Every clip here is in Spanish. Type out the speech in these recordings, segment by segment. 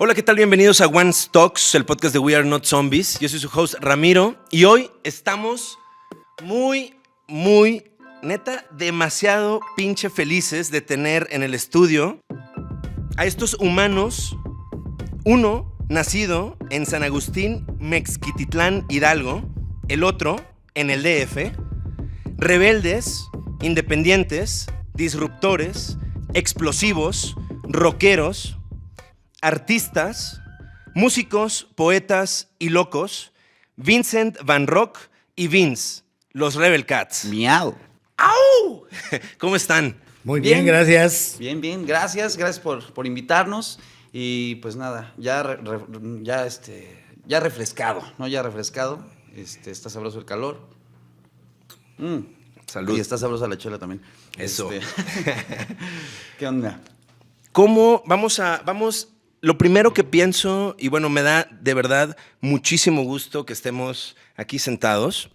Hola, ¿qué tal? Bienvenidos a One Talks, el podcast de We Are Not Zombies. Yo soy su host Ramiro y hoy estamos muy, neta, demasiado pinche felices de tener en el estudio a estos humanos, uno nacido en San Agustín, Mexquititlán, Hidalgo, el otro en el DF, rebeldes, independientes, disruptores, explosivos, rockeros, artistas, músicos, poetas y locos, Vincent Van Rock y Vince, los Rebel Cats. Miau. ¡Au! ¿Cómo están? Muy bien, gracias. Bien, gracias por invitarnos. Y pues nada, ya refrescado, ¿no? Ya refrescado. Está sabroso el calor. Salud. Y está sabrosa la chela también. Eso. ¿Qué onda? ¿Cómo vamos? Lo primero que pienso, y bueno, me da de verdad muchísimo gusto que estemos aquí sentados.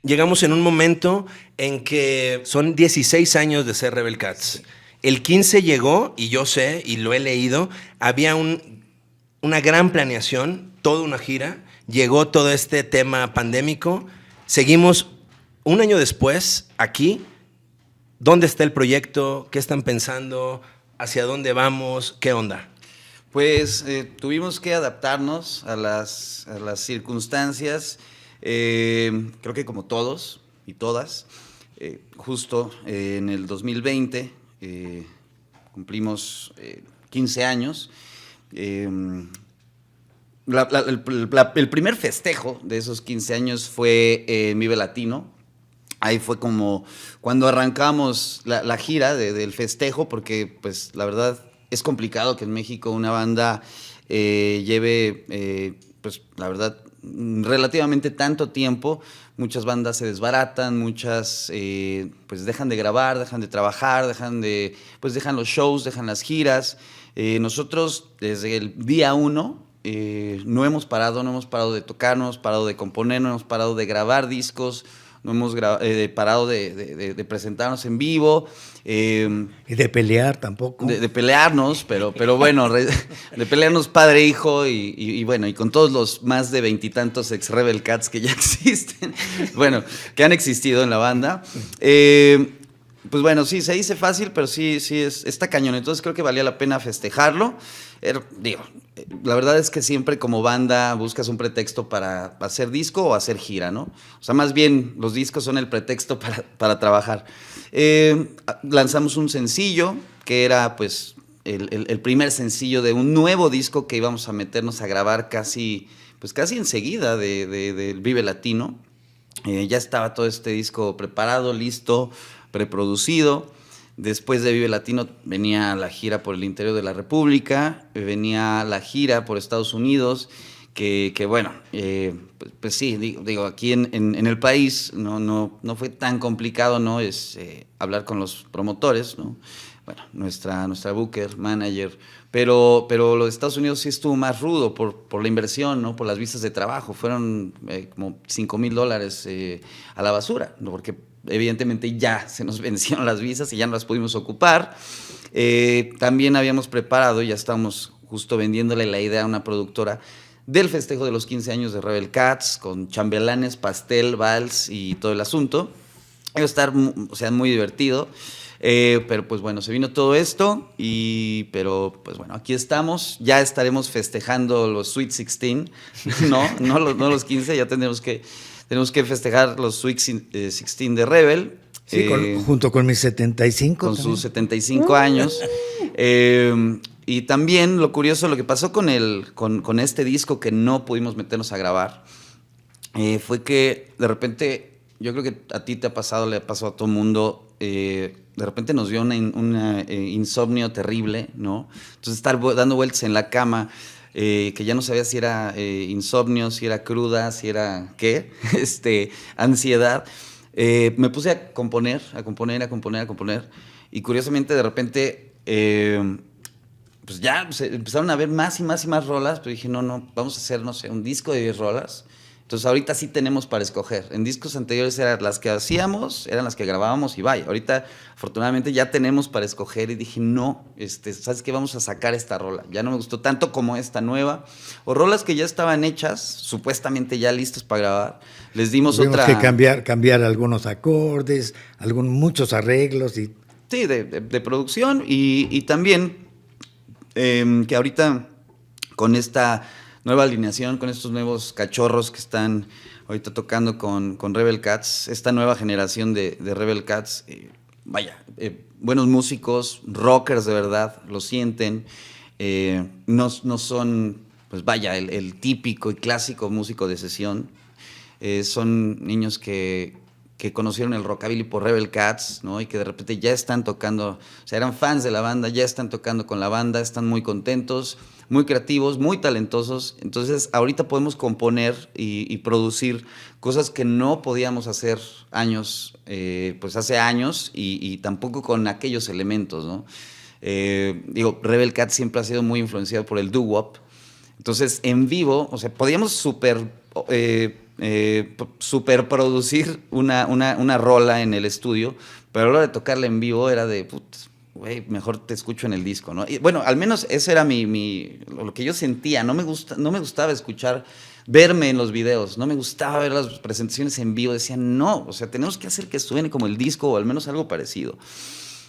Llegamos en un momento en que son 16 años de ser Rebel Cats. El 15 llegó, y yo sé, y lo he leído, había una gran planeación, toda una gira. Llegó todo este tema pandémico. Seguimos un año después aquí. ¿Dónde está el proyecto? ¿Qué están pensando? ¿Hacia dónde vamos? ¿Qué onda? Pues tuvimos que adaptarnos a las circunstancias, creo que como todos y todas. Justo en el 2020 cumplimos 15 años. El primer festejo de esos 15 años fue en Vive Latino. Ahí fue como cuando arrancamos la gira del festejo, porque pues la verdad es complicado que en México una banda lleve, pues la verdad, relativamente tanto tiempo. Muchas bandas se desbaratan, muchas pues dejan de grabar, dejan de trabajar, dejan los shows, dejan las giras. Nosotros desde el día 1 no hemos parado de tocar, no hemos parado de componer, no hemos parado de grabar discos, no hemos parado de presentarnos en vivo. Y de pelear tampoco. De pelearnos, pero bueno, de pelearnos padre, hijo y bueno, y con todos los más de 20 y tantos ex Rebel Cats que ya existen, bueno, que han existido en la banda. Pues bueno, sí, se dice fácil, pero sí está cañón. Entonces creo que valía la pena festejarlo. La verdad es que siempre como banda buscas un pretexto para hacer disco o hacer gira, ¿no? O sea, más bien los discos son el pretexto para trabajar. Lanzamos un sencillo que era pues el primer sencillo de un nuevo disco que íbamos a meternos a grabar casi enseguida del Vive Latino. Ya estaba todo este disco preparado, listo, preproducido. Después de Vive Latino venía la gira por el interior de la República, venía la gira por Estados Unidos, que bueno, pues sí, digo aquí en el país no fue tan complicado, ¿no? Hablar con los promotores, ¿no? Bueno, nuestra booker, manager, pero lo de Estados Unidos sí estuvo más rudo por la inversión, ¿no? Por las visas de trabajo, fueron como $5,000 a la basura, ¿no? Porque evidentemente ya se nos vencieron las visas y ya no las pudimos ocupar. También habíamos preparado, ya estábamos justo vendiéndole la idea a una productora del festejo de los 15 años de Rebel Cats, con chambelanes, pastel, vals y todo el asunto. Iba a estar, o sea, muy divertido. Pero pues bueno, se vino todo esto, pero pues bueno, aquí estamos, ya estaremos festejando los Sweet 16, no los 15, ya tenemos que festejar los Sweet 16 de Rebel. Sí, junto con mis 75. Con también. sus 75 años. Y también lo curioso, lo que pasó con este disco que no pudimos meternos a grabar, fue que de repente, yo creo que a ti te ha pasado, le ha pasado a todo el mundo, de repente nos dio una insomnio terrible, ¿no? Entonces estar dando vueltas en la cama, que ya no sabía si era insomnio, si era cruda, si era qué, ansiedad. Me puse a componer, y curiosamente de repente pues ya empezaron a ver más y más rolas, pero dije, no, vamos a hacer, no sé, un disco de 10 rolas, Entonces ahorita sí tenemos para escoger. En discos anteriores eran las que hacíamos, eran las que grabábamos y vaya. Ahorita afortunadamente ya tenemos para escoger y dije, no, ¿sabes qué? Vamos a sacar esta rola. Ya no me gustó tanto como esta nueva. O rolas que ya estaban hechas, supuestamente ya listas para grabar. Les dimos Tuvimos otra... que cambiar algunos acordes, muchos arreglos. Sí, de producción y también que ahorita con esta nueva alineación, con estos nuevos cachorros que están ahorita tocando con Rebel Cats, esta nueva generación de Rebel Cats, buenos músicos, rockers de verdad, lo sienten, no son, pues vaya, el típico y clásico músico de sesión, son niños que conocieron el rockabilly por Rebel Cats, ¿no? Y que de repente ya están tocando, o sea, eran fans de la banda, ya están tocando con la banda, están muy contentos, muy creativos, muy talentosos. Entonces, ahorita podemos componer y producir cosas que no podíamos hacer pues hace años y tampoco con aquellos elementos, ¿no? Rebel Cats siempre ha sido muy influenciado por el doo-wop. Entonces, en vivo, o sea, podíamos superproducir una rola en el estudio, pero a la hora de tocarla en vivo era de, güey, mejor te escucho en el disco, ¿no? Y bueno, al menos ese era lo que yo sentía. No me gustaba verme en los videos, no me gustaba ver las presentaciones en vivo. Decía, no, o sea, tenemos que hacer que suene como el disco o al menos algo parecido.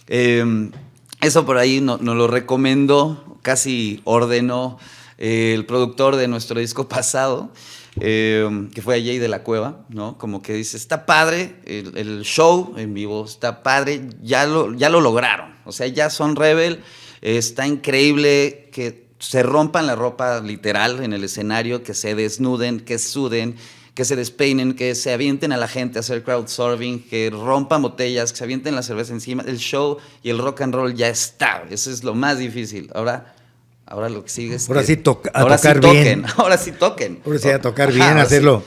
Eso por ahí nos lo recomendó, casi ordenó el productor de nuestro disco pasado, que fue a Jay de la Cueva, ¿no? Como que dice, está padre el show en vivo, está padre, ya lo lograron, o sea, ya son Rebel, está increíble que se rompan la ropa literal en el escenario, que se desnuden, que suden, que se despeinen, que se avienten a la gente a hacer crowdsurfing, que rompan botellas, que se avienten la cerveza encima. El show y el rock and roll ya está, eso es lo más difícil. Ahora lo que sigue es ahora que... Ahora sí toquen. Ahora sí toquen. Ahora sí a tocar bien, hacerlo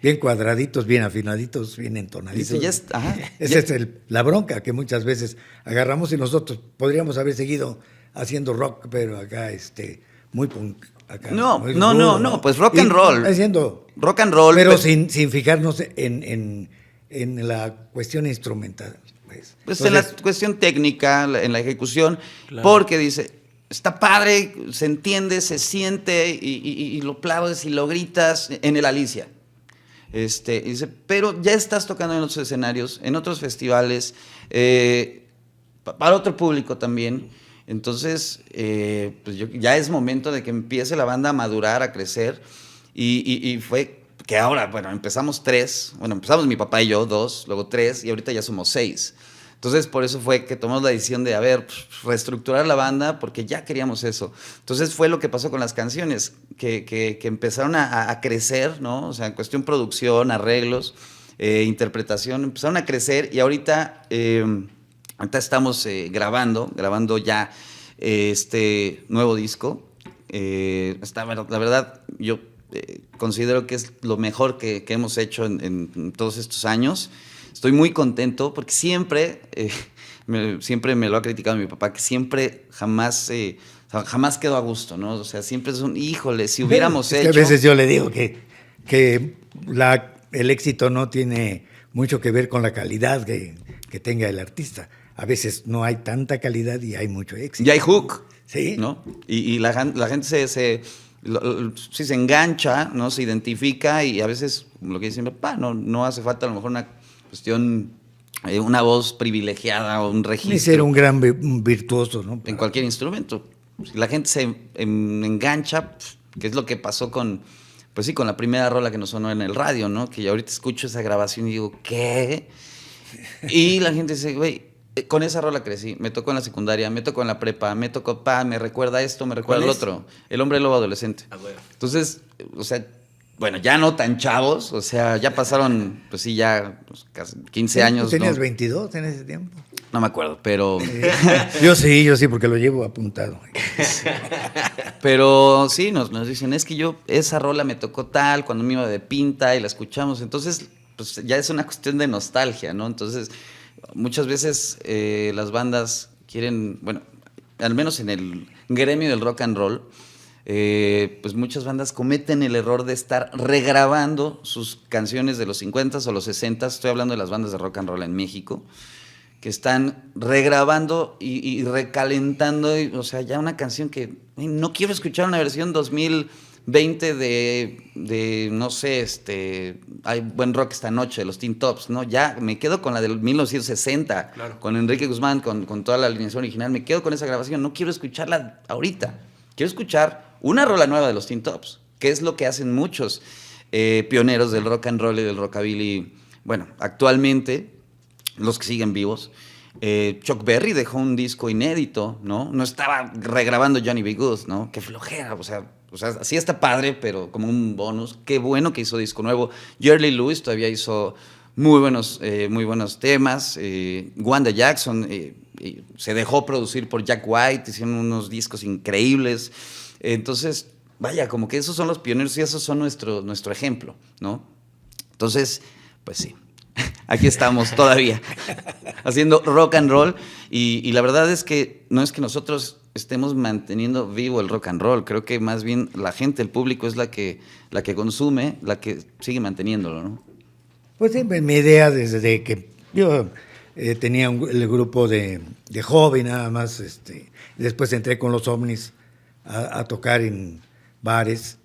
bien cuadraditos, bien afinaditos, bien entonaditos. Dice, Esa es la bronca que muchas veces agarramos y nosotros podríamos haber seguido haciendo rock, pero acá muy punk. Acá, no, pues rock and roll. Haciendo rock and roll. Pero sin fijarnos en la cuestión instrumental. Pues entonces, en la cuestión técnica, en la ejecución, claro. Porque dice... Está padre, se entiende, se siente y lo aplaudes y lo gritas en el Alicia. Dice, pero ya estás tocando en otros escenarios, en otros festivales, para otro público también. Entonces, pues ya es momento de que empiece la banda a madurar, a crecer. Y fue que ahora, empezamos 3. Empezamos mi papá y yo, 2, luego 3, y ahorita ya somos 6. Entonces, por eso fue que tomamos la decisión de, reestructurar la banda, porque ya queríamos eso. Entonces, fue lo que pasó con las canciones, que empezaron a crecer, ¿no? O sea, en cuestión producción, arreglos, interpretación, empezaron a crecer y ahorita estamos grabando ya este nuevo disco. La verdad, yo considero que es lo mejor que hemos hecho en todos estos años. Estoy muy contento porque siempre me lo ha criticado mi papá, que siempre jamás quedó a gusto, ¿no? O sea, siempre es híjole, si hubiéramos hecho... A veces yo le digo que el éxito no tiene mucho que ver con la calidad que tenga el artista. A veces no hay tanta calidad y hay mucho éxito. Y hay hook, ¿sí? ¿no? Y la gente se engancha, ¿no? Se identifica y a veces, lo que dice mi papá, no hace falta a lo mejor una cuestión, una voz privilegiada o un registro. Ni ser un gran virtuoso, ¿no? En cualquier instrumento. Si la gente se engancha, que es lo que pasó con la primera rola que nos sonó en el radio, ¿no? Que yo ahorita escucho esa grabación y digo, ¿qué? Y la gente dice, güey, con esa rola crecí, me tocó en la secundaria, me tocó en la prepa, me tocó, me recuerda esto, me recuerda el otro. El hombre lobo adolescente. Bueno. Entonces, o sea, ya no tan chavos, o sea, ya pasaron, pues sí, ya casi 15 años. ¿Tenías 22 en ese tiempo? No me acuerdo, pero... Yo sí, porque lo llevo apuntado. Pero sí, nos dicen, es que esa rola me tocó tal, cuando me iba de pinta y la escuchamos, entonces, pues ya es una cuestión de nostalgia, ¿no? Entonces, muchas veces las bandas quieren, al menos en el gremio del rock and roll, pues muchas bandas cometen el error de estar regrabando sus canciones de los 50s o los 60s. Estoy hablando de las bandas de rock and roll en México, que están regrabando y recalentando, o sea, ya una canción que no quiero escuchar una versión 2020 de no sé, hay buen rock esta noche, de los Teen Tops, ¿no? Ya me quedo con la del 1960, Claro. con Enrique Guzmán, con toda la alineación original, me quedo con esa grabación, no quiero escucharla ahorita, quiero escuchar una rola nueva de los Teen Tops, que es lo que hacen muchos pioneros del rock and roll y del rockabilly, bueno, actualmente, los que siguen vivos. Chuck Berry dejó un disco inédito, ¿no? No estaba regrabando Johnny B. Good, ¿no? Qué flojera, o sea, sí está padre, pero como un bonus. Qué bueno que hizo disco nuevo. Jerry Lee Lewis todavía hizo muy buenos temas. Wanda Jackson se dejó producir por Jack White, hicieron unos discos increíbles. Entonces, vaya, como que esos son los pioneros y esos son nuestro ejemplo, ¿no? Entonces, pues sí. Aquí estamos todavía haciendo rock and roll y la verdad es que no es que nosotros estemos manteniendo vivo el rock and roll, creo que más bien la gente, el público es la que consume, la que sigue manteniéndolo, ¿no? Pues sí, mi idea desde que yo tenía el grupo de hobby nada más, después entré con los Ovnis a tocar en bares.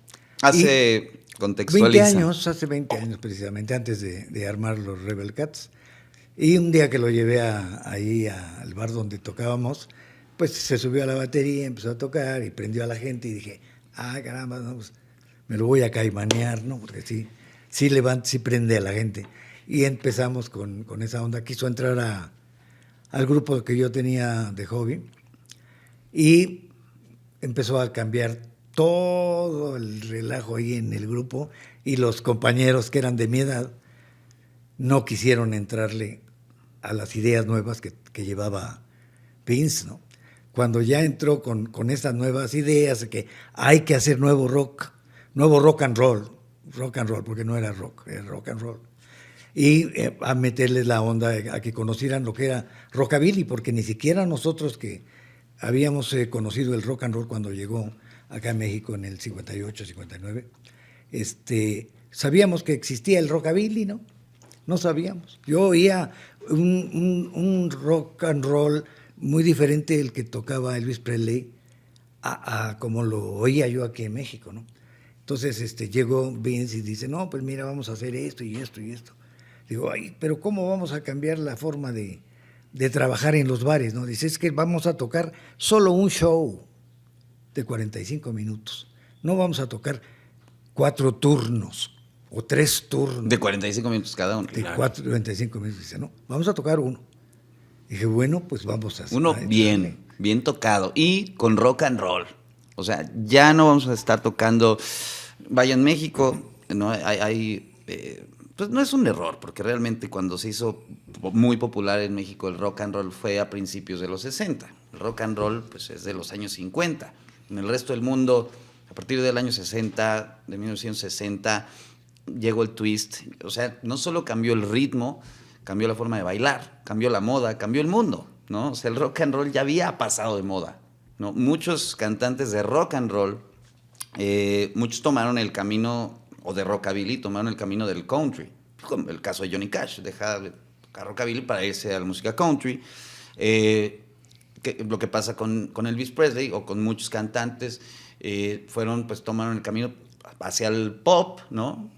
Contextualiza. Hace 20 años precisamente, antes de armar los Rebel Cats. Y un día que lo llevé ahí al bar donde tocábamos, pues se subió a la batería, empezó a tocar y prendió a la gente y dije, caramba, no, pues me lo voy a caimanear, ¿no? Porque sí levanta, sí prende a la gente. Y empezamos con esa onda. Quiso entrar al grupo que yo tenía de hobby y empezó a cambiar todo el relajo ahí en el grupo y los compañeros que eran de mi edad no quisieron entrarle a las ideas nuevas que llevaba Vince, ¿no? Cuando ya entró con esas nuevas ideas de que hay que hacer nuevo rock and roll, porque no era rock and roll, y a meterles la onda a que conocieran lo que era rockabilly, porque ni siquiera nosotros que habíamos conocido el rock and roll cuando llegó acá en México en el 58, 59, sabíamos que existía el rockabilly, ¿no? No sabíamos. Yo oía un rock and roll muy diferente del que tocaba Elvis Presley a como lo oía yo aquí en México, ¿no? Entonces llegó Vince y dice, no, pues mira, vamos a hacer esto y esto y esto. Digo, pero ¿cómo vamos a cambiar la forma de trabajar en los bares, ¿no? Dice, es que vamos a tocar solo un show de 45 minutos. No vamos a tocar 4 turnos o 3 turnos. De 45 minutos cada uno. De 45 minutos. Dice, no, vamos a tocar uno. Dije, bueno, pues vamos a hacer. Uno bien tocado y con rock and roll. O sea, ya no vamos a estar tocando. Vaya, en México, ¿no? Pues no es un error, porque realmente cuando se hizo muy popular en México el rock and roll fue a principios de los 60. El rock and roll pues es de los años 50. En el resto del mundo, a partir del año 60, de 1960, llegó el twist. O sea, no solo cambió el ritmo, cambió la forma de bailar, cambió la moda, cambió el mundo, ¿no? O sea, el rock and roll ya había pasado de moda, ¿no? Muchos cantantes de rock and roll, muchos tomaron el camino, o de rockabilly, tomaron el camino del country. Como el caso de Johnny Cash, deja de tocar rockabilly para irse a la música country. Lo que pasa con Elvis Presley o con muchos cantantes, tomaron el camino hacia el pop, ¿no?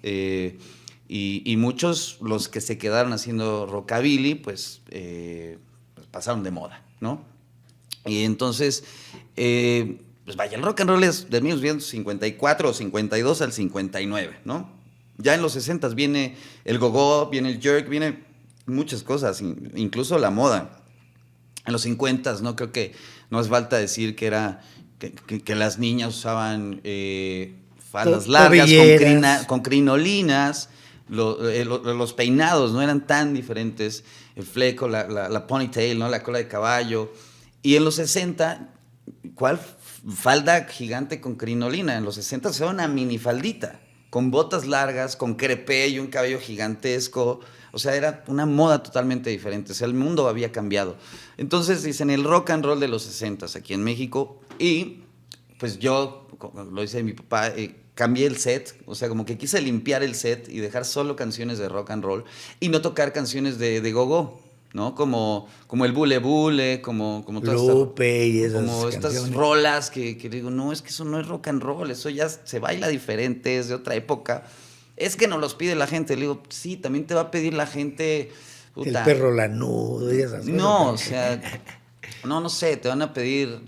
Y muchos, los que se quedaron haciendo rockabilly, pues pasaron de moda, ¿no? Y entonces, pues vaya, el rock and roll es de 1954 o 52 al 59, ¿no? Ya en los 60 viene el go-go, viene el jerk, viene muchas cosas, incluso la moda. En los 50, ¿no? Creo que no es falta decir que las niñas usaban faldas largas con crinolinas, los peinados no eran tan diferentes, el fleco, la ponytail, ¿no? La cola de caballo. Y en los 60, ¿cuál falda gigante con crinolina? En los 60 se una minifaldita, con botas largas, con crepé y un cabello gigantesco. O sea, era una moda totalmente diferente. O sea, el mundo había cambiado. Entonces, dicen el rock and roll de los 60 aquí en México y pues yo, como lo dice mi papá, cambié el set, o sea, como que quise limpiar el set y dejar solo canciones de rock and roll y no tocar canciones de go-go, ¿no? Como el Bule Bule, como todas Lupe y esas como estas canciones. rolas que digo, no, es que eso no es rock and roll, eso ya se baila diferente, es de otra época. Es que no los pide la gente. Le digo, sí, también te va a pedir la gente. El Puta. perro lanudo y esas No, o cosas. sea, no sé, te van a pedir,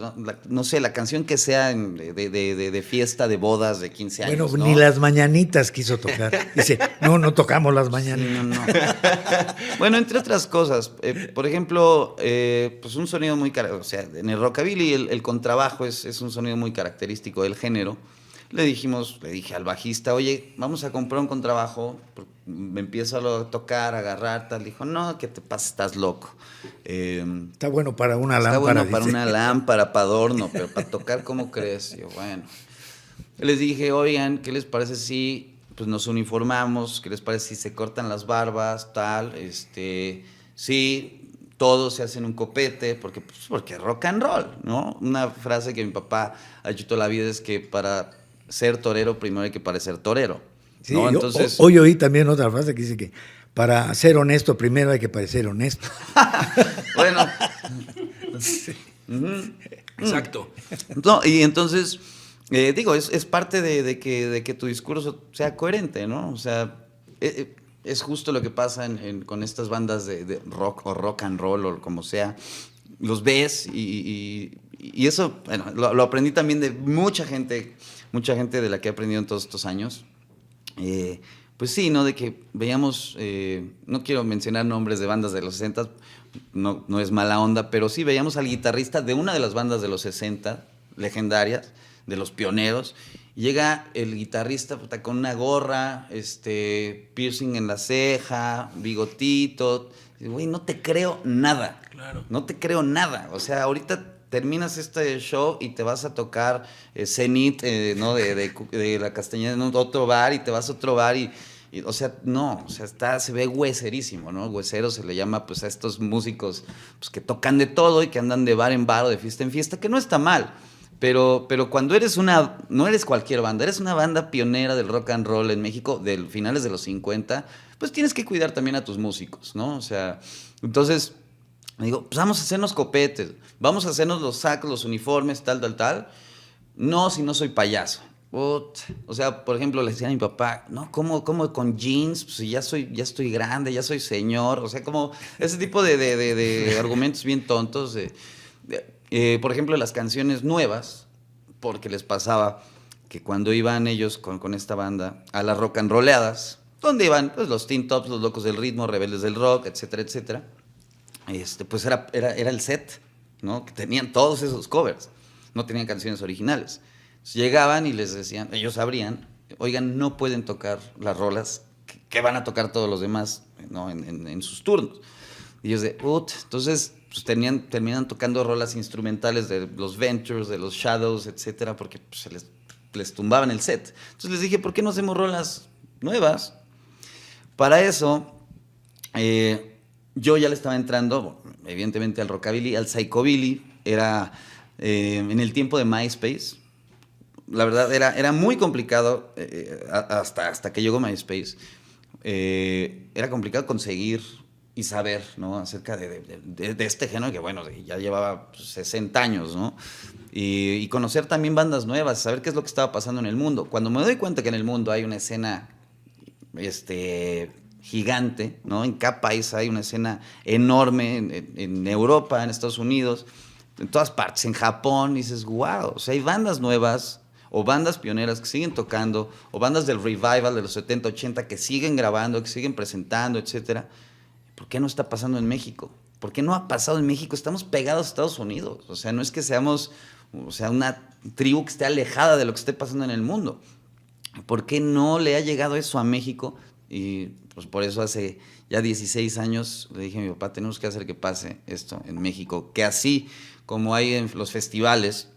no sé, la canción que sea de fiesta, de bodas, de 15 años. Bueno, ¿no? ni las mañanitas quiso tocar. Dice, no tocamos las Sí, mañanitas. no. Bueno, entre otras cosas, por ejemplo, pues un sonido muy o sea, en el rockabilly el contrabajo es un sonido muy característico del género. Le dije al bajista, oye, vamos a comprar un contrabajo, me empiezo a tocar, a agarrar, tal. Dijo, no, ¿qué te pasa? Estás loco. Está bueno para una Está lámpara. bueno para dice. una lámpara, para adorno, pero para tocar, ¿cómo crees? Y yo, bueno. Les dije, oigan, ¿qué les parece si pues, nos uniformamos? ¿Qué les parece si se cortan las barbas, tal? Sí, todos se hacen un copete, porque rock and roll, ¿no? Una frase que mi papá ha dicho toda la vida es que para ser torero primero hay que parecer torero, Sí, ¿no? yo- Entonces, hoy oí también otra frase que dice que para ser honesto primero hay que parecer honesto. bueno, Exacto. no, y entonces, digo, es parte de que tu discurso sea coherente, ¿no? O sea, es justo lo que pasa con estas bandas de rock o rock and roll o como sea. Los ves y eso, bueno, lo aprendí también de mucha gente de la que he aprendido en todos estos años. Pues sí, ¿no? De que veíamos, no quiero mencionar nombres de bandas de los 60, no es mala onda, pero sí veíamos al guitarrista de una de las bandas de los 60, legendarias, de los pioneros. Llega el guitarrista puta, con una gorra, piercing en la ceja, bigotito. Güey, no te creo nada. Claro. No te creo nada. O sea, ahorita terminas este show y te vas a tocar Zenith, ¿no? de la Castañeda en otro bar y te vas a otro bar o sea, no, o sea, se ve hueserísimo, ¿no? Huesero se le llama pues a estos músicos pues, que tocan de todo y que andan de bar en bar o de fiesta en fiesta, que no está mal. Pero cuando no eres cualquier banda, eres una banda pionera del rock and roll en México, de finales de los 50, pues tienes que cuidar también a tus músicos, ¿no? O sea, entonces, me digo, pues vamos a hacernos copetes, vamos a hacernos los sacos, los uniformes, tal. No, si no soy payaso. O sea, por ejemplo, le decía a mi papá, no, ¿cómo con jeans? Pues si ya estoy grande, ya soy señor. O sea, como ese tipo de argumentos bien tontos. Por ejemplo, las canciones nuevas, porque les pasaba que cuando iban ellos con esta banda a las rock and rolleadas, donde iban pues, los Teen Tops, los Locos del Ritmo, Rebeldes del Rock, etcétera, pues era el set, ¿no? Que tenían todos esos covers, no tenían canciones originales. Entonces llegaban y les decían, ellos abrían, oigan, no pueden tocar las rolas que van a tocar todos los demás, ¿no? en sus turnos. Y ellos entonces pues, terminan tocando rolas instrumentales de los Ventures, de los Shadows, etcétera, porque pues, les tumbaban el set. Entonces les dije, ¿por qué no hacemos rolas nuevas? Para eso, yo ya le estaba entrando, evidentemente, al rockabilly, al psychobilly. Era en el tiempo de MySpace. La verdad, era muy complicado hasta que llegó MySpace. Era complicado conseguir y saber, ¿no? Acerca de este género que, bueno, ya llevaba 60 años, ¿no? Y conocer también bandas nuevas, saber qué es lo que estaba pasando en el mundo. Cuando me doy cuenta que en el mundo hay una escena gigante, ¿no? En cada país hay una escena enorme, en Europa, en Estados Unidos, en todas partes, en Japón, y dices, wow, o sea, hay bandas nuevas o bandas pioneras que siguen tocando, o bandas del revival de los 70, 80 que siguen grabando, que siguen presentando, etcétera. ¿Por qué no está pasando en México? ¿Por qué no ha pasado en México? Estamos pegados a Estados Unidos. O sea, no es que seamos, o sea, una tribu que esté alejada de lo que esté pasando en el mundo. ¿Por qué no le ha llegado eso a México? Y pues por eso hace ya 16 años le dije a mi papá, tenemos que hacer que pase esto en México. Que así como hay en los festivales,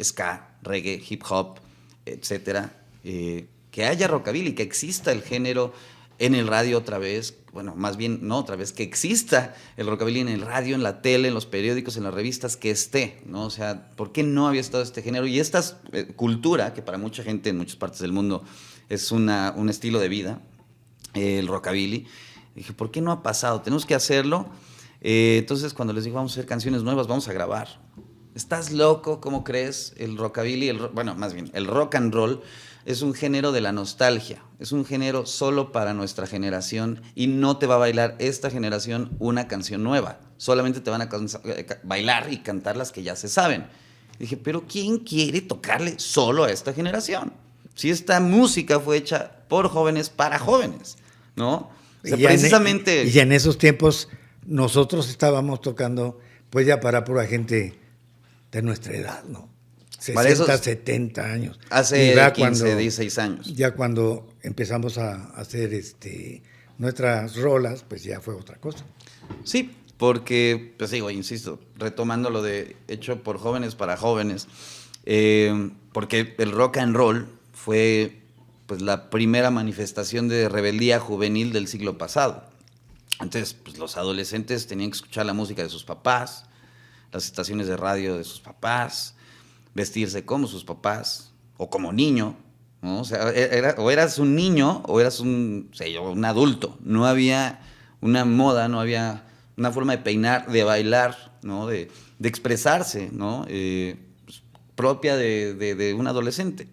ska, reggae, hip hop, etcétera, que haya rockabilly, que exista el género en el radio otra vez, bueno, más bien no otra vez, que exista el rockabilly en el radio, en la tele, en los periódicos, en las revistas, que esté, ¿no? O sea, ¿por qué no había estado este género? Y esta cultura, que para mucha gente en muchas partes del mundo es un estilo de vida, el rockabilly, dije, ¿por qué no ha pasado? Tenemos que hacerlo. Entonces, cuando les digo, vamos a hacer canciones nuevas, vamos a grabar. ¿Estás loco? ¿Cómo crees? El rockabilly, bueno, más bien, el rock and roll es un género de la nostalgia, es un género solo para nuestra generación y no te va a bailar esta generación una canción nueva, solamente te van a bailar y cantar las que ya se saben. Dije, pero ¿quién quiere tocarle solo a esta generación? Si esta música fue hecha por jóvenes para jóvenes, ¿no? O sea, precisamente... Y ya en esos tiempos nosotros estábamos tocando pues ya para pura gente de nuestra edad, ¿no? 60, 70 años. Hace 15, 16 años. Ya cuando empezamos a hacer nuestras rolas, pues ya fue otra cosa. Sí, porque, pues digo, insisto, retomando lo de hecho por jóvenes para jóvenes, porque el rock and roll fue pues la primera manifestación de rebeldía juvenil del siglo pasado. Entonces, pues los adolescentes tenían que escuchar la música de sus papás, las estaciones de radio de sus papás, vestirse como sus papás o como niño, ¿no? O sea, o eras un niño o eras un adulto. No había una moda, no había una forma de peinar, de bailar, ¿no? De expresarse, ¿no? Pues, propia de un adolescente.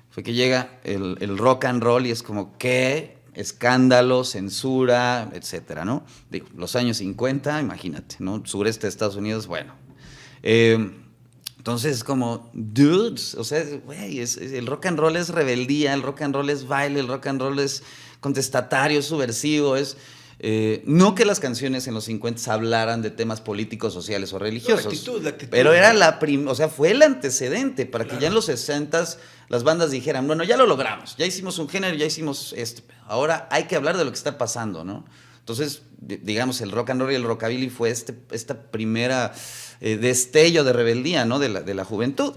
Fue que llega el rock and roll y es como, ¿qué? Escándalo, censura, etcétera, ¿no? Digo, los años 50, imagínate, ¿no? Sureste de Estados Unidos, bueno. Entonces, como, dudes, o sea, güey, el rock and roll es rebeldía, el rock and roll es baile, el rock and roll es contestatario, es subversivo, no que las canciones en los 50 hablaran de temas políticos, sociales o religiosos, la actitud, pero era o sea, fue el antecedente para que ya en los 60 las bandas dijeran, bueno, ya lo logramos, ya hicimos un género, ya hicimos esto, ahora hay que hablar de lo que está pasando, ¿no? Entonces, digamos, el rock and roll y el rockabilly fue esta primera destello de rebeldía, ¿no? de la juventud.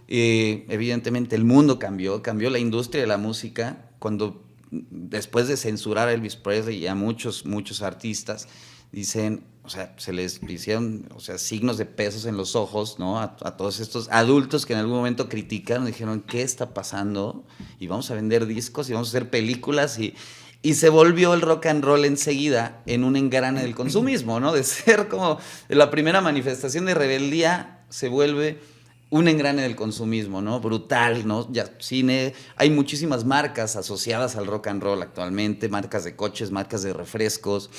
Evidentemente el mundo cambió la industria de la música cuando después de censurar a Elvis Presley y a muchos artistas, dicen, o sea, se les hicieron, o sea, signos de pesos en los ojos, ¿no? A todos estos adultos que en algún momento criticaron, dijeron, ¿qué está pasando? Y vamos a vender discos y vamos a hacer películas y se volvió el rock and roll enseguida en un engrane del consumismo, ¿no? De ser como la primera manifestación de rebeldía, se vuelve un engrane del consumismo, ¿no? Brutal, ¿no? Ya cine, hay muchísimas marcas asociadas al rock and roll actualmente, marcas de coches, marcas de refrescos,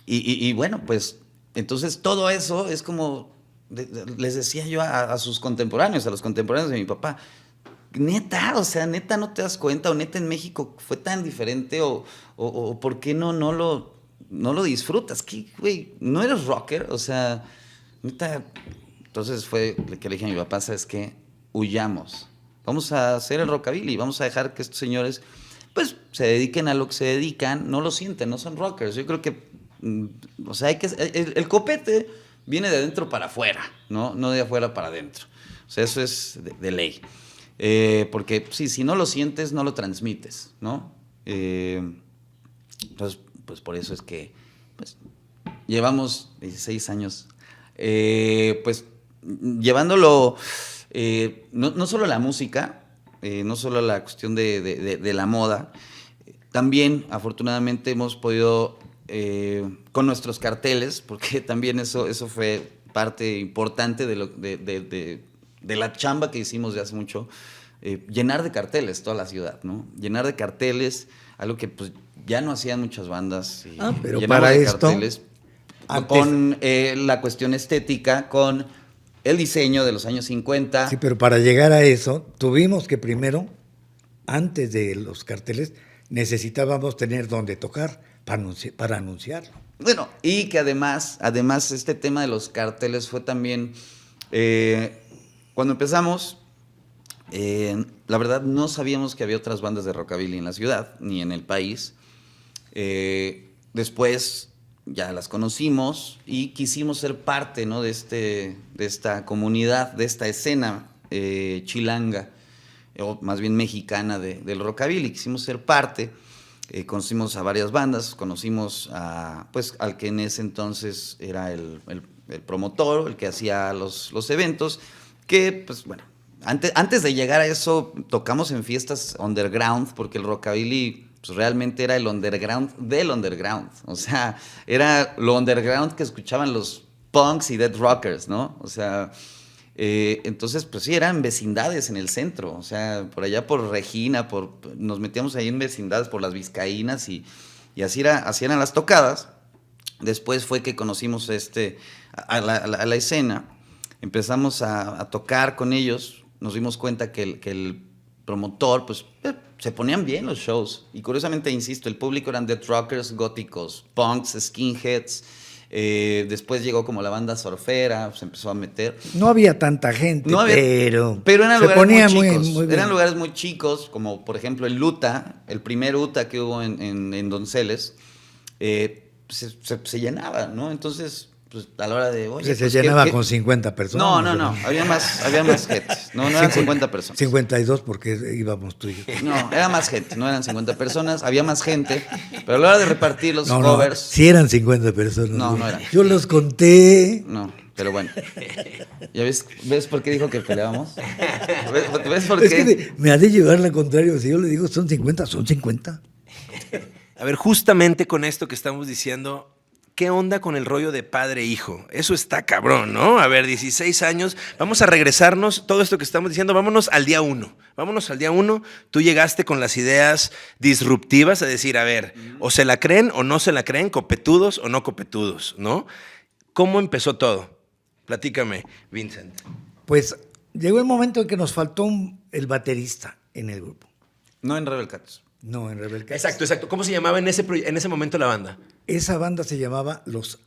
y bueno, pues entonces todo eso es como, les decía yo a sus contemporáneos, a los contemporáneos de mi papá, neta, o sea, neta no te das cuenta, o neta en México fue tan diferente, o ¿por qué no lo disfrutas? ¿Qué, güey? ¿No eres rocker? O sea, neta. Entonces fue que le dije a mi papá, ¿sabes qué? Huyamos. Vamos a hacer el rockabilly, vamos a dejar que estos señores, pues, se dediquen a lo que se dedican, no lo sienten, no son rockers. Yo creo que, o sea, el copete viene de adentro para afuera, ¿no? No de afuera para adentro. O sea, eso es de ley. Porque sí, si no lo sientes, no lo transmites, ¿no? Entonces, pues por eso es que pues, llevamos 16 años, pues llevándolo, no solo la música, no solo la cuestión de la moda, también afortunadamente hemos podido, con nuestros carteles, porque también eso fue parte importante de la chamba que hicimos de hace mucho, llenar de carteles toda la ciudad, ¿no? Llenar de carteles, algo que pues ya no hacían muchas bandas. Pero para esto, carteles, con la cuestión estética, con el diseño de los años 50. Sí, pero para llegar a eso, tuvimos que primero, antes de los carteles, necesitábamos tener donde tocar para anunciarlo. Bueno, y que además este tema de los carteles fue también... Cuando empezamos, la verdad no sabíamos que había otras bandas de rockabilly en la ciudad, ni en el país. Después ya las conocimos y quisimos ser parte, ¿no? de esta comunidad, de esta escena chilanga. o más bien mexicana del rockabilly. Quisimos ser parte, conocimos a varias bandas, conocimos pues, al que en ese entonces era el promotor, el que hacía los eventos, que pues bueno, antes de llegar a eso tocamos en fiestas underground, porque el rockabilly pues, realmente era el underground del underground, o sea, era lo underground que escuchaban los punks y dead rockers, ¿no? O sea, entonces pues sí, eran vecindades en el centro, o sea, por allá por Regina, nos metíamos ahí en vecindades por las Vizcaínas y así eran las tocadas. Después fue que conocimos a la escena, empezamos a tocar con ellos, nos dimos cuenta que el promotor, pues se ponían bien los shows. Y curiosamente, insisto, el público eran death rockers, góticos, punks, skinheads. Después llegó como la banda surfera, se empezó a meter. No había tanta gente, pero eran se lugares ponía muy chicos. muy bien. Eran lugares muy chicos, como por ejemplo el UTA, el primer UTA que hubo en Donceles. Se llenaba, ¿no? Entonces, pues a la hora de... Oye, se pues, llenaba con 50 personas. No, había más gente. No eran 50 personas. 52 porque íbamos tú y yo. No, era más gente, no eran 50 personas, había más gente, pero a la hora de repartir los No, covers... sí eran 50 personas. No eran. Yo los conté. No, pero bueno. ¿Ya ves por qué dijo que peleábamos? ¿Ves por Es qué? que me ha de llevar la contrario. Si yo le digo son 50, son 50. A ver, justamente con esto que estamos diciendo, ¿qué onda con el rollo de padre e hijo? Eso está cabrón, ¿no? A ver, 16 años, vamos a regresarnos, todo esto que estamos diciendo, vámonos al día 1. Vámonos al día 1, tú llegaste con las ideas disruptivas a decir, a ver, o se la creen o no se la creen, copetudos o no copetudos, ¿no? ¿Cómo empezó todo? Platícame, Vincent. Pues llegó el momento en que nos faltó el baterista en el grupo. No en Rebel Cats. No, en Rebel Cats. Exacto. ¿Cómo se llamaba en ese momento la banda? Esa banda se llamaba Los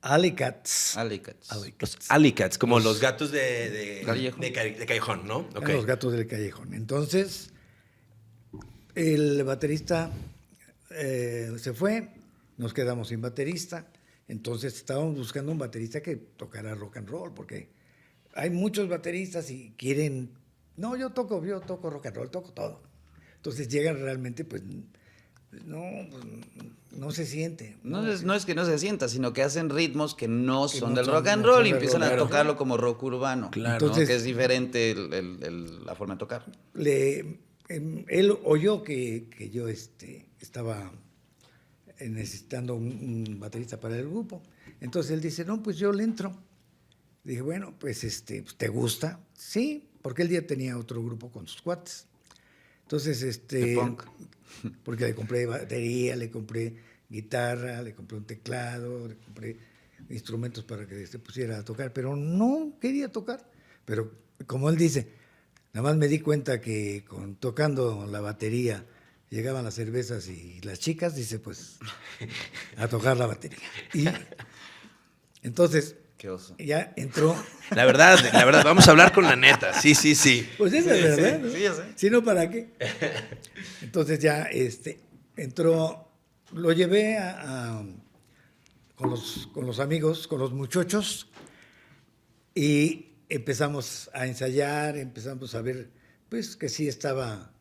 Alley Cats. Alley Cats. Los Alley Cats, como los gatos de Callejón. de Callejón, ¿no? Eran los gatos del callejón. Entonces, el baterista se fue, nos quedamos sin baterista. Entonces estábamos buscando un baterista que tocara rock and roll, porque hay muchos bateristas y quieren, no, yo toco rock and roll, toco todo. Entonces llegan realmente, pues no se siente. No es que no se sienta, sino que hacen ritmos que no son del rock and no roll son y del empiezan rock a and roll. tocarlo como rock urbano. Claro. ¿no? Entonces, que es diferente la forma de tocar. Él oyó que yo estaba necesitando un baterista para el grupo. Entonces él dice, no, pues yo le entro. Dije, bueno, pues ¿te gusta? Sí, porque él ya tenía otro grupo con sus cuates. Entonces, De punk. porque le compré batería, le compré guitarra, le compré un teclado, le compré instrumentos para que se pusiera a tocar, pero no quería tocar. Pero como él dice, nada más me di cuenta que tocando la batería llegaban las cervezas y las chicas, dice, pues, a tocar la batería. Y entonces, Qué oso. ya entró. La verdad, vamos a hablar con la neta. Sí. Pues es la verdad, ¿no? Sí, ya sé. Si no, ¿para qué? Entonces ya entró, lo llevé con los amigos, con los muchachos, y empezamos a ensayar, empezamos a ver, pues, que sí estaba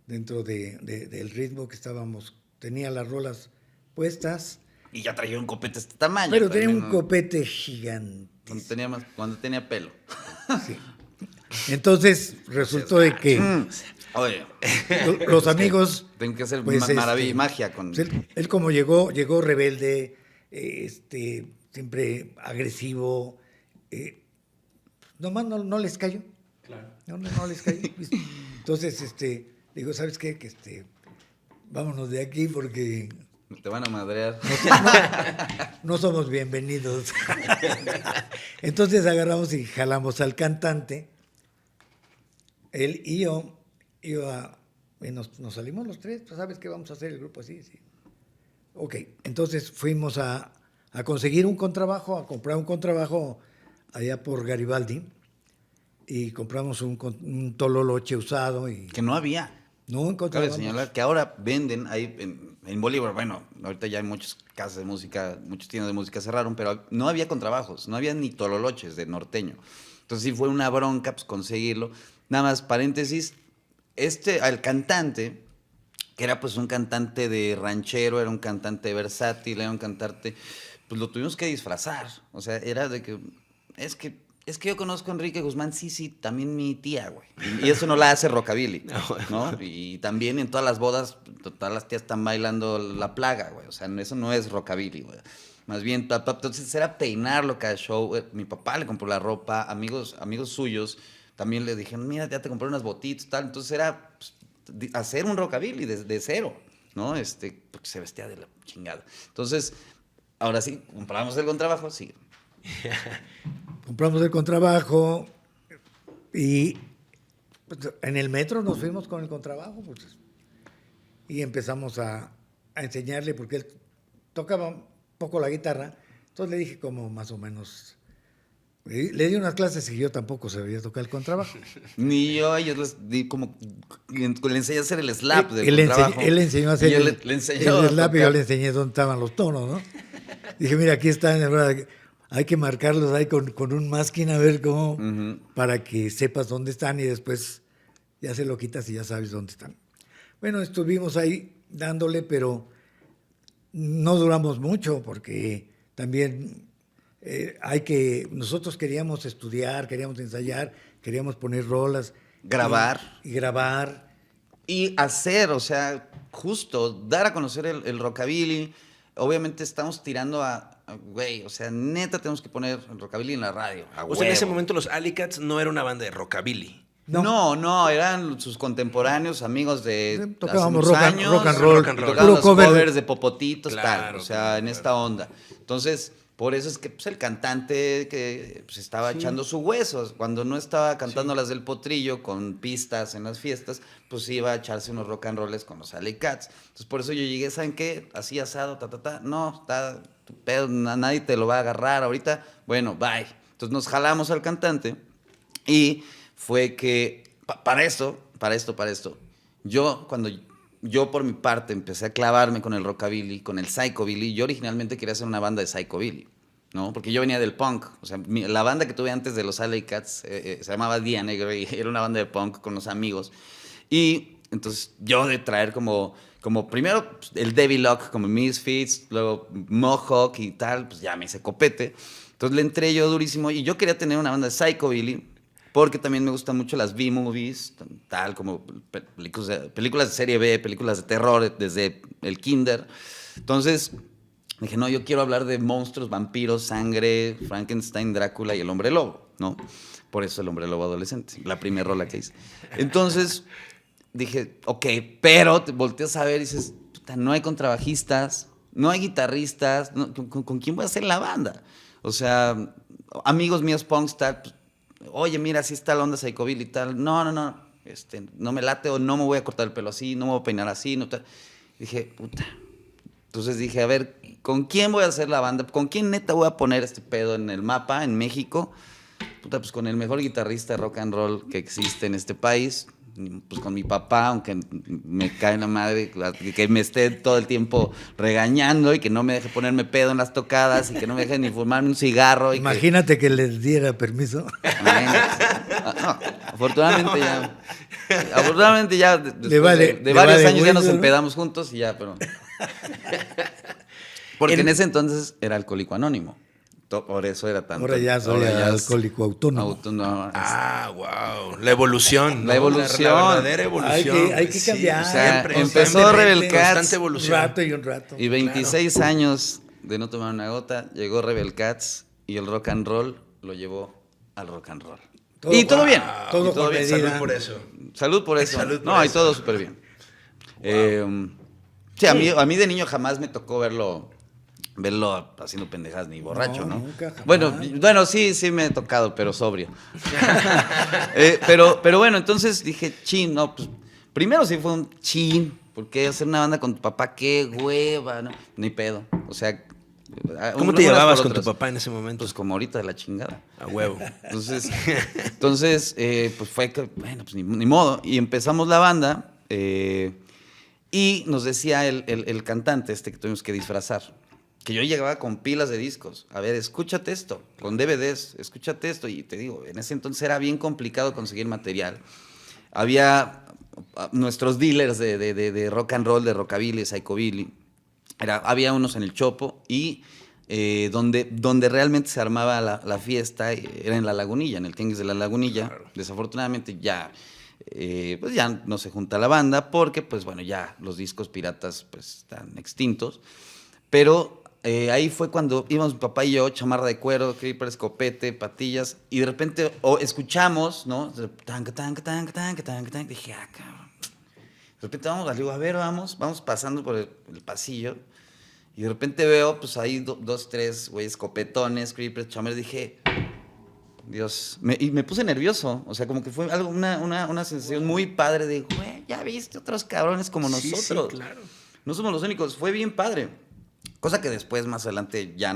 dentro del ritmo que tenía las rolas puestas, Y ya traía un copete de este tamaño. pero tenía también, un ¿no? copete gigante. Cuando tenía pelo. Sí. Entonces resultó de que Oye, los amigos, tengo que hacer pues, maravilla y magia con... pues, él como llegó rebelde, siempre agresivo, nomás no les cayó. Claro. No les cayó. Entonces, digo, ¿sabes qué? Que vámonos de aquí porque Te van a madrear. no somos bienvenidos. Entonces agarramos y jalamos al cantante, él y yo, y nos salimos los tres, pues, ¿sabes qué? Vamos a hacer el grupo así, sí. Ok, entonces fuimos a conseguir un contrabajo, a comprar un contrabajo allá por Garibaldi, y compramos un tololoche usado y Que no había. no Cabe encontrábamos. señalar que ahora venden ahí en Bolívar, bueno, ahorita ya hay muchas casas de música, muchos tiendas de música cerraron, pero no había contrabajos, no había ni tololoches de norteño. Entonces sí fue una bronca pues, conseguirlo. Nada más, paréntesis, al cantante, que era pues un cantante de ranchero, era un cantante versátil, era un cantante, pues lo tuvimos que disfrazar. O sea, era de que, es que yo conozco a Enrique Guzmán, sí, también mi tía, güey. Y eso no la hace rockabilly, ¿no? Y también en todas las bodas, todas las tías están bailando La Plaga, güey. O sea, eso no es rockabilly, güey. Más bien, entonces era peinarlo cada show. Mi papá le compró la ropa, amigos suyos también le dijeron, mira, ya te compré unas botitas, tal. Entonces era pues, hacer un rockabilly de cero, ¿no? Porque se vestía de la chingada. Entonces, ahora sí, compramos el contrabajo, sí. Compramos el contrabajo y pues, en el metro nos fuimos con el contrabajo pues, y empezamos a enseñarle, porque él tocaba un poco la guitarra, entonces le dije como más o menos, le di unas clases y yo tampoco sabía tocar el contrabajo. Ni yo les di como, le enseñé a hacer el slap del contrabajo. Él enseñó a hacer y el slap y yo tocar. le enseñé dónde estaban los tonos, ¿no? Dije, mira, aquí están, hay que marcarlos ahí con un masking a ver cómo, para que sepas dónde están y después ya se lo quitas y ya sabes dónde están. Bueno, estuvimos ahí dándole, pero no duramos mucho porque también nosotros queríamos estudiar, queríamos ensayar, queríamos poner rolas. Grabar. Y grabar. Y hacer, o sea, justo, dar a conocer el rockabilly. Obviamente estamos tirando güey, o sea, neta tenemos que poner el rockabilly en la radio. O sea, en ese momento los Alicats no era una banda de rockabilly. No, eran sus contemporáneos, amigos de tocábamos hace unos años. rock and roll. Tocábamos los cover. covers de Popotitos, Claro, tal. O sea, en esta onda. Entonces, por eso es que pues, el cantante que pues, estaba echando su hueso. Cuando no estaba cantando las del Potrillo con pistas en las fiestas, pues iba a echarse unos rock and rolls con los Alley Cats. Entonces, por eso yo llegué, ¿saben qué? Así asado, No, está tu pedo, nadie te lo va a agarrar ahorita. Bueno, bye. Entonces nos jalamos al cantante y fue que, para esto, cuando yo por mi parte empecé a clavarme con el rockabilly, con el psychobilly, yo originalmente quería hacer una banda de psychobilly, ¿no? Porque yo venía del punk, o sea, la banda que tuve antes de los Alley Cats se llamaba Dia Negra y era una banda de punk con los amigos. Y entonces yo de traer como primero pues, el Devilock, como Misfits, luego Mohawk y tal, pues ya me hice copete. Entonces le entré yo durísimo y yo quería tener una banda de psychobilly, porque también me gustan mucho las B-movies, tal como películas de serie B, películas de terror desde el kinder. Entonces dije, no, yo quiero hablar de monstruos, vampiros, sangre, Frankenstein, Drácula y el hombre lobo, ¿no? Por eso el hombre lobo adolescente, la primera rola que hice. Entonces dije, ok, pero te volteas a ver y dices, puta, no hay contrabajistas, no hay guitarristas, ¿con quién voy a hacer la banda? O sea, amigos míos punks, tal, pues, oye, mira, así está la onda psychobilly y tal. No, no me late o no me voy a cortar el pelo así, no me voy a peinar así. No, tal. Dije, puta. Entonces dije, a ver, ¿con quién voy a hacer la banda? ¿Con quién neta voy a poner este pedo en el mapa, en México? Puta, pues con el mejor guitarrista de rock and roll que existe en este país. Pues con mi papá, aunque me cae la madre, que me esté todo el tiempo regañando y que no me deje ponerme pedo en las tocadas y que no me deje ni fumarme un cigarro. Imagínate que les diera permiso. No, afortunadamente ya después vale, de varios vale, años ya nos ¿no? empedamos juntos y ya, pero... Porque en ese entonces era alcohólico anónimo. Por eso era tanto. Ahora ya soy alcohólico autónomo. Wow. La evolución. La evolución. La verdadera evolución. Hay que cambiar. O sea, Siempre, empezó Rebel Cats. Constante evolución. Un rato y un rato. Y 26 años de no tomar una gota, llegó Rebel Cats y el rock and roll lo llevó al rock and roll. Todo bien. Todo y todo con bien. medida. Salud por eso. Salud por eso. Salud por no, y eso. todo súper bien. Sí, a mí de niño jamás me tocó verlo haciendo pendejadas ni borracho, ¿no? Nunca, jamás. Bueno, sí me he tocado, pero sobrio. Pero bueno, entonces dije, chin, no, pues primero sí fue un chin, porque hacer una banda con tu papá, qué hueva, ¿no? Ni pedo. O sea, ¿Cómo te llevabas con tu papá en ese momento? Pues como ahorita de la chingada. A huevo. Entonces pues fue que, bueno, pues ni modo. Y empezamos la banda y nos decía el cantante que tuvimos que disfrazar, que yo llegaba con pilas de discos. A ver, escúchate esto, con DVDs, escúchate esto. Y te digo, en ese entonces era bien complicado conseguir material. había nuestros dealers de rock and roll, de rockabilly, psychobilly. Había unos en el Chopo y donde realmente se armaba la fiesta era en La Lagunilla, en el Tianguis de La Lagunilla. Claro. Desafortunadamente ya, pues ya no se junta la banda porque, pues bueno, ya los discos piratas pues están extintos. Pero ahí fue cuando íbamos mi papá y yo, chamarra de cuero, creeper, escopete, patillas, y de repente escuchamos, ¿no? Tanca, tanca, tanca, tanca, tanca, tanca. Dije, cabrón. De repente le digo, a ver, vamos pasando por el pasillo. Y de repente veo, pues ahí dos, tres, güey, escopetones, creepers, chamarras. Dije, Dios, y me puse nervioso. O sea, como que fue algo, una sensación muy padre de, güey, ya viste otros cabrones como nosotros. Sí, claro. No somos los únicos. Fue bien padre. Cosa que después, más adelante, ya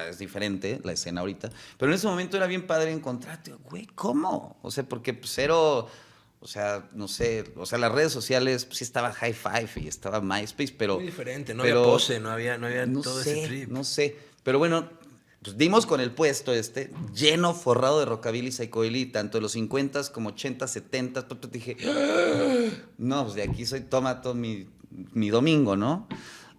es diferente la escena ahorita. Pero en ese momento era bien padre encontrarte, güey, ¿cómo? O sea, porque pues o sea, no sé, o sea, las redes sociales, pues sí estaba High Five y estaba MySpace, pero... Muy diferente, no había pose, no había todo ese trip. No sé, pero bueno, pues dimos con el puesto lleno, forrado de rockabilly, psychobilly, tanto de los 50s como 80s, 70s, pues dije, no, pues de aquí toma todo mi domingo, ¿no?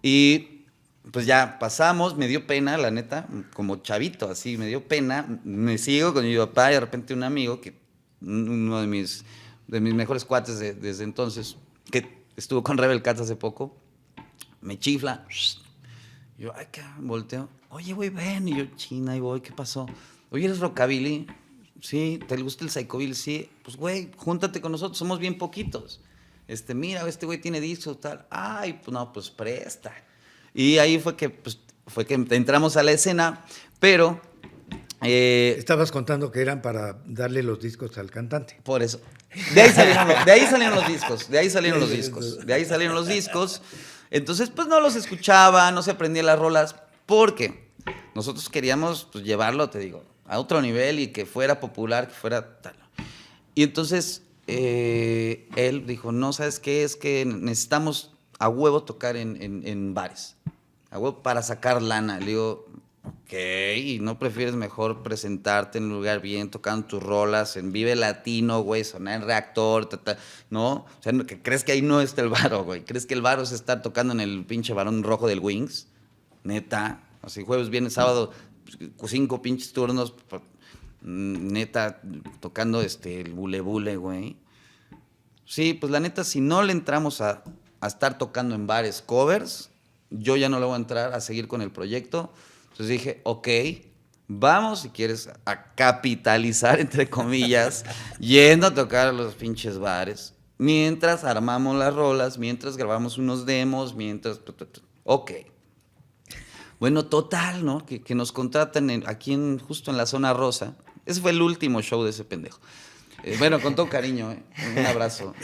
Y pues ya pasamos, me dio pena, la neta, como chavito, así, me dio pena, me sigo con mi papá y de repente un amigo, uno de mis mejores cuates desde entonces, que estuvo con Rebel Cats hace poco, me chifla. Yo, ay, volteo. Oye, güey, ven. Y yo, china, y voy, ¿qué pasó? Oye, ¿eres rockabilly? Sí. ¿Te gusta el psychobilly? Sí. Pues, güey, júntate con nosotros, somos bien poquitos. Mira, este güey tiene discos, tal. Ay, pues no, pues presta. Y ahí fue que entramos a la escena, pero... Estabas contando que eran para darle los discos al cantante. Por eso. De ahí salieron los discos. Entonces, pues no los escuchaba, no se aprendía las rolas, porque nosotros queríamos pues, llevarlo, te digo, a otro nivel y que fuera popular, que fuera tal. Y entonces él dijo, no, ¿sabes qué? Es que necesitamos a huevo tocar en bares, a huevo para sacar lana. Le digo, ok, ¿y no prefieres mejor presentarte en un lugar bien, tocando tus rolas, en Vive Latino, güey, sonar en Reactor, ¿no? O sea, ¿crees que ahí no está el varo, güey? ¿Crees que el varo es estar tocando en el pinche Barón Rojo del Wings? Neta, así jueves, viernes, sábado, 5 pinches turnos, neta, tocando el bule bule, güey. Sí, pues la neta, si no le entramos a estar tocando en bares covers, yo ya no le voy a entrar a seguir con el proyecto. Entonces dije, ok, vamos, si quieres, a capitalizar, entre comillas, yendo a tocar a los pinches bares, mientras armamos las rolas, mientras grabamos unos demos, ok. Bueno, total, ¿no? Que nos contratan aquí justo en la zona rosa. Ese fue el último show de ese pendejo. Bueno, con todo cariño, un abrazo.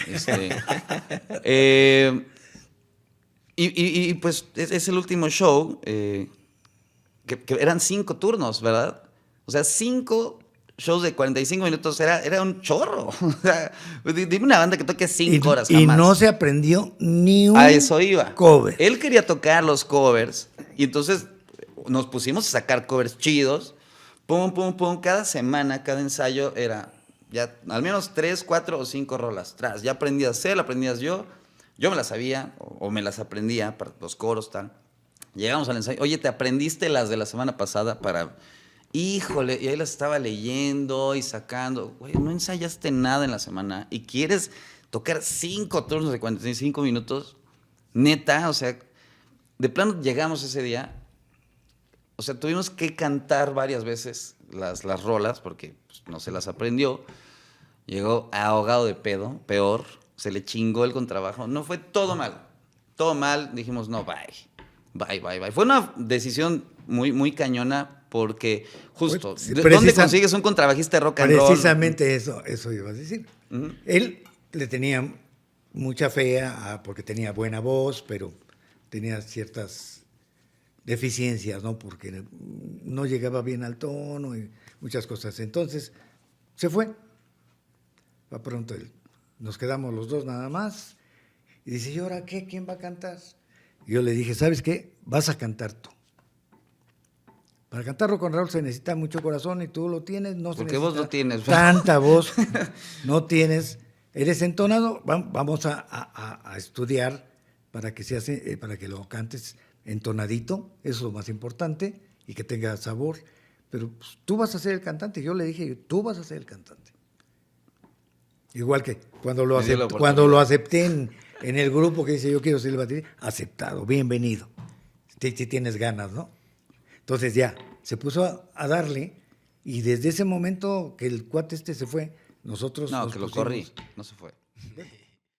Y pues es el último show, que eran 5 turnos, ¿verdad? O sea, 5 shows de 45 minutos era un chorro. O sea, dime una banda que toque 5 horas jamás. Y no se aprendió ni un a eso iba. cover. Él quería tocar los covers y entonces nos pusimos a sacar covers chidos. Pum, pum, pum. Cada semana, cada ensayo era ya al menos 3, 4 o 5 rolas. Ya aprendías él, aprendías yo. Yo me las sabía o me las aprendía para los coros, tal. Llegamos al ensayo. Oye, ¿te aprendiste las de la semana pasada para...? Híjole, y ahí las estaba leyendo y sacando. Güey, no ensayaste nada en la semana y quieres tocar 5 turnos de 45 minutos. Neta, o sea, de plano llegamos ese día. O sea, tuvimos que cantar varias veces las rolas porque pues, no se las aprendió. Llegó ahogado de pedo, peor. Se le chingó el contrabajo. No, fue todo mal. Todo mal. Dijimos, no, bye. Fue una decisión muy, muy cañona porque justo, ¿dónde consigues un contrabajista de rock and roll? Precisamente eso ibas a decir. Uh-huh. Él le tenía mucha fe porque tenía buena voz, pero tenía ciertas deficiencias, ¿no? Porque no llegaba bien al tono y muchas cosas. Entonces, se fue. Va pronto nos quedamos los dos nada más. Y dice, ¿y ahora qué? ¿Quién va a cantar? Y yo le dije, ¿sabes qué? Vas a cantar tú. Para cantar rock and roll se necesita mucho corazón y tú lo tienes. No porque vos lo tienes. Tanta voz no tienes. eres entonado, vamos a estudiar para que para que lo cantes entonadito, eso es lo más importante, y que tenga sabor. Pero pues, tú vas a ser el cantante. Yo le dije, tú vas a ser el cantante. Igual que cuando lo acepté en el grupo que dice yo quiero ser el baterista, aceptado, bienvenido. Si tienes ganas, ¿no? Entonces ya, se puso a darle, y desde ese momento que el cuate se fue, nosotros No, nos que lo pusimos. corrí, no se fue.